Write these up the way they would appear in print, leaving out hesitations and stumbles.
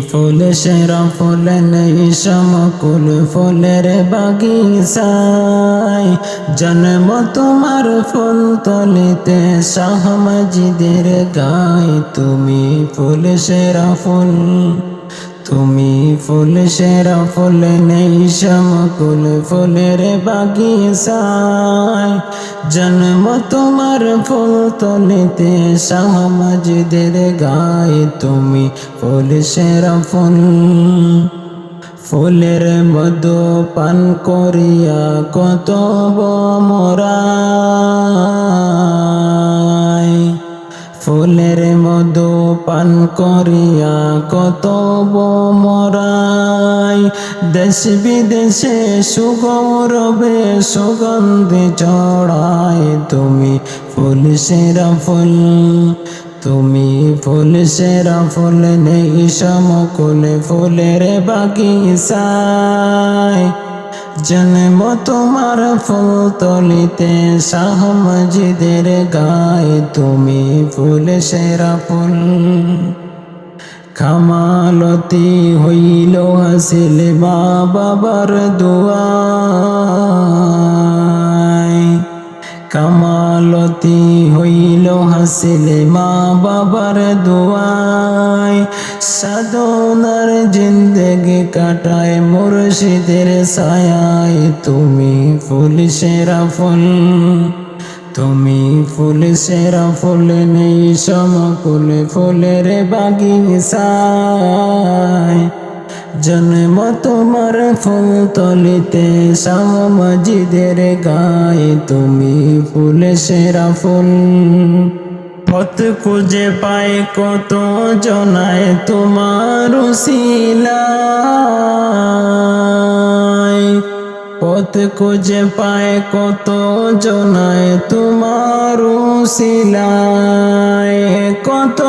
ফুল সেরা ফুল নেই সমকুল ফুলের বাগিচায় জন্ম তোমার ফুল তলিতে শাহ মাজিদের গায় তুমি ফুল সেরা ফুল তুমি ফুল সেরা ফুল নেই সমকুল ফুলের বাগিচায় জন্ম তোমার ফুল তলিতে শাহ মাজিদের গায় তুমি ফুল সেরা ফুল ফুলের মধু পান করিয়া কত মরাই ফুলের মধু পান করিয়া কত মরাই দেশ বিদেশে সুগৌরবে সুগন্ধি ছড়ায় তুমি ফুল সেরা ফুল তুমি ফুল সেরা ফুল নেই সমকুল ফুলের বাগিচায় জন্ম তোমার ফুল তলিতে শাহ মাজিদের গায় তুমি ফুল সেরা ফুল কামালতি হইল হাসিল মা বাবার দুয়ায় কামালতি হইল হাসিল মা বাবার দুয়ায় সাধনার জিন্দেগি কাটায় মুর্শিদের ছায়ায় তুমি ফুল সেরা ফুল তুমি ফুল সেরা ফুল নেই সমকুল ফুলের বাগিচায় জন্ম তোমার ফুল তলিতে শাহ মাজিদের গায়ে তুমি ফুল সেরা ফুল পথ খুঁজে পায় কত জনায় তোমার উসিলায় পথ খুঁজে পায় কত জনায় তোমার উসিলায় কত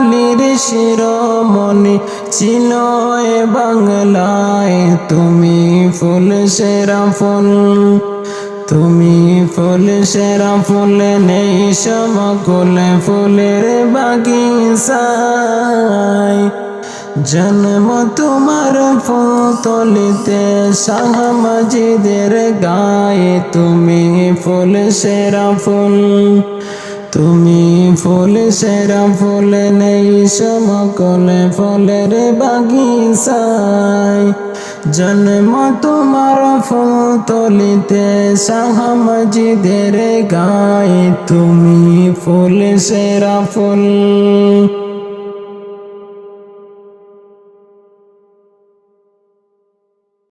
লির শিরোমণি ছিল এ বাংলায় তুমি ফুল সেরা ফুল তুমি ফুল সেরা ফুল নেই সমকুল ফুলের বাগিচায় জন্ম তোমার ফুল তলিতে শাহ মাজিদের গায়ে তুমি ফুল সেরা ফুল তুমি ফুল সেরা ফুল নেই সমকুল ফুলের বাগিচায় জন্ম তোমার ফুল তলিতে শাহ মাজিদের গায়ে তুমি ফুল সেরা ফুল।